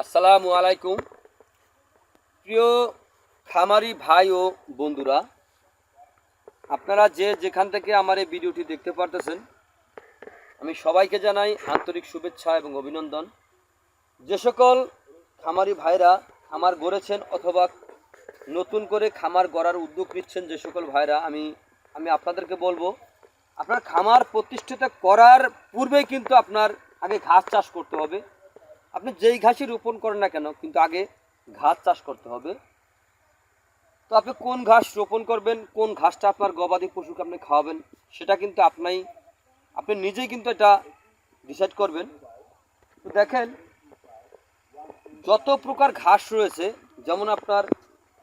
আসসালামু আলাইকুম। প্রিয় খামারি ভাই ও বন্ধুরা, আপনারা যে যেখান থেকে আমার এই ভিডিওটি দেখতে পারতেছেন, আমি সবাইকে জানাই আন্তরিক শুভেচ্ছা এবং অভিনন্দন। যে সকল খামারি ভাইরা খামার গড়েছেন অথবা নতুন করে খামার গড়ার উদ্যোগ নিচ্ছেন, যে সকল ভাইরা আমি আপনাদেরকে বলবো, আপনার খামার প্রতিষ্ঠিত করার পূর্বেই কিন্তু আপনার আগে ঘাস চাষ করতে হবে। আপনি যেই ঘাসই রোপণ করেন না কেন, কিন্তু আগে ঘাস চাষ করতে হবে। তো আপনি কোন ঘাস রোপণ করবেন, কোন ঘাসটা আপনার গবাদি পশুকে আপনি খাওয়াবেন, সেটা কিন্তু আপনি নিজেই কিন্তু এটা ডিসাইড করবেন। তো দেখেন, যত প্রকার ঘাস রয়েছে, যেমন আপনার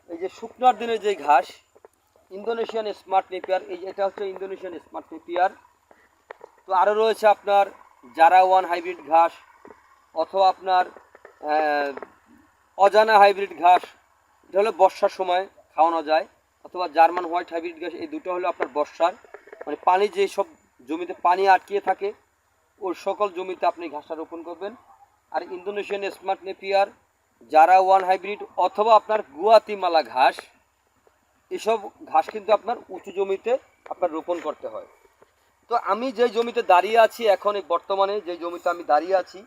এই যে শুকনার দিনের যে ঘাস, ইন্দোনেশিয়ান স্মার্ট নেপিয়ার, এটা হচ্ছে ইন্দোনেশিয়ান স্মার্ট নেপিয়ার। তো আরও রয়েছে আপনার জারা ওয়ান হাইব্রিড ঘাস, অথবা আপনার অজানা হাইব্রিড ঘাস, এটা হলো বর্ষার সময় খাওয়ানো যায়, অথবা জার্মান হোয়াইট হাইব্রিড ঘাস। এই দুটো হলো আপনার বর্ষার, মানে পানি যে সব জমিতে পানি আটকিয়ে থাকে ওই সকল জমিতে আপনি ঘাসটা রোপণ করবেন। আর Indonesian smart Napier, Zara one hybrid, অথবা আপনার গুয়াতিমালা ঘাস, এসব ঘাস কিন্তু আপনার উঁচু জমিতে আপনার রোপণ করতে হয়। তো আমি যেই জমিতে দাঁড়িয়ে আছি এখন, এই বর্তমানে যে জমিতে আমি দাঁড়িয়ে আছি,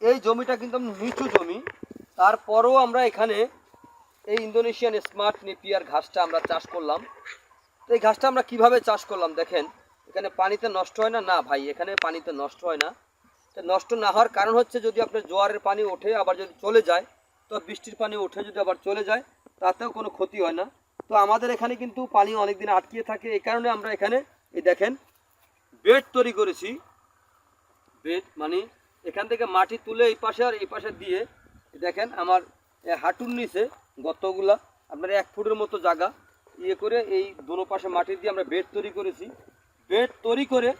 এই জমিটা কিন্তু নিচু জমি। তারপরেও আমরা এখানে এই ইন্দোনেশিয়ান স্মার্ট নেপিয়ার ঘাসটা আমরা চাষ করলাম। তো এই ঘাসটা আমরা কিভাবে চাষ করলাম দেখেন, এখানে পানিতে নষ্ট হয় না। না ভাই, এখানে পানিতে নষ্ট হয় না। তো নষ্ট না হওয়ার কারণ হচ্ছে, যদি আপনার জোয়ারের পানি ওঠে আবার যদি চলে যায়, তো বৃষ্টির পানি ওঠে যদি আবার চলে যায়, তাতেও কোনো ক্ষতি হয় না। তো আমাদের এখানে কিন্তু পানি অনেক দিন আটকিয়ে থাকে, এই কারণে আমরা এখানে এই দেখেন বেড তৈরি করেছি। বেড মানে এখান থেকে মাটি তুলে এই পাশে আর এই পাশে দিয়ে, দেখেন আমার হাঁটুর নিচে গর্তগুলা, আপনার 1 ফুটের মতো জায়গা ইয়ে করে এই দোনো পাশে মাটি দিয়ে আমরা বেড তৈরি করেছি। বেড তৈরি করে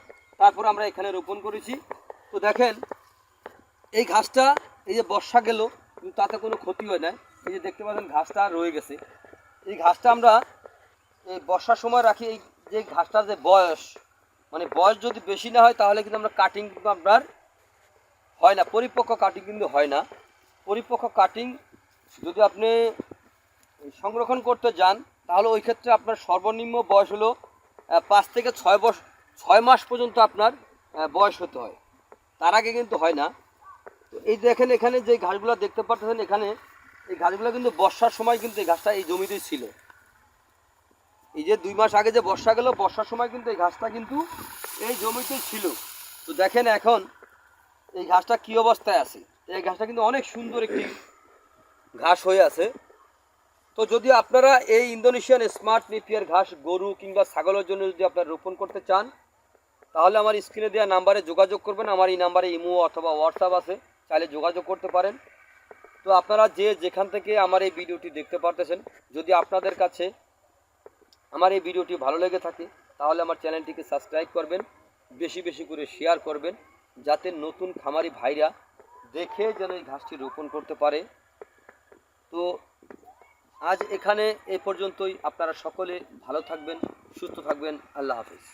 তারপর আমরা এখানে রোপণ করেছি। তো দেখেন, এই ঘাসটা এই যে বর্ষা গেল কিন্তু তাতে কোনো ক্ষতি হয় না। এই যে দেখতে পাচ্ছেন ঘাসটা রয়ে গেছে। এই ঘাসটা আমরা এই বর্ষার সময় রাখি। এই যে ঘাসটার যে বয়স, মানে বয়স যদি বেশি না হয়, তাহলে কিন্তু আমরা কাটিং কিন্তু আপনার হয় না, পরিপক্ক কাটিং কিন্তু হয় না। পরিপক্ক কাটিং যদি আপনি সংরক্ষণ করতে যান, তাহলে ওই ক্ষেত্রে আপনার সর্বনিম্ন বয়স হলো 5 থেকে 6 মাস পর্যন্ত আপনার বয়স হতে হয়, তার আগে কিন্তু হয় না। তো এই দেখেন, এখানে যে ঘাসগুলো দেখতে পাচ্ছেন, এখানে এই ঘাসগুলো কিন্তু বর্ষার সময় কিন্তু এই ঘাসটা এই জমিতেই ছিল। এই যে 2 মাস আগে যে বর্ষা গেল, বর্ষার সময় কিন্তু এই ঘাসটা কিন্তু এই জমিতেই ছিল। তো দেখেন এখন এই ঘাসটা কি অবস্থায় আছে। এই ঘাসটা কিন্তু অনেক সুন্দর একটি ঘাস হয়ে আছে। তো যদি আপনারা এই ইন্দোনেশিয়ান স্মার্ট নেপিয়ার ঘাস গরু কিংবা ছাগলের জন্য যদি আপনারা রোপণ করতে চান, তাহলে আমার স্ক্রিনে দেওয়া নাম্বারে যোগাযোগ করবেন। আমার এই নাম্বারে ইমো অথবা হোয়াটসঅ্যাপ আছে, চাইলে যোগাযোগ করতে পারেন। তো আপনারা যে যেখান থেকে আমার এই ভিডিওটি দেখতে পারতেছেন, যদি আপনাদের কাছে আমার এই ভিডিওটি ভালো লেগে থাকে, তাহলে আমার চ্যানেলটিকে সাবস্ক্রাইব করবেন, বেশি বেশি করে শেয়ার করবেন, যাতে নতুন খামারি ভাইরা দেখে যেন এই ঘাসটি রোপণ করতে পারে। তো আজ এখানে এ পর্যন্তই। আপনারা সকলে ভালো থাকবেন, সুস্থ থাকবেন। আল্লাহ হাফেজ।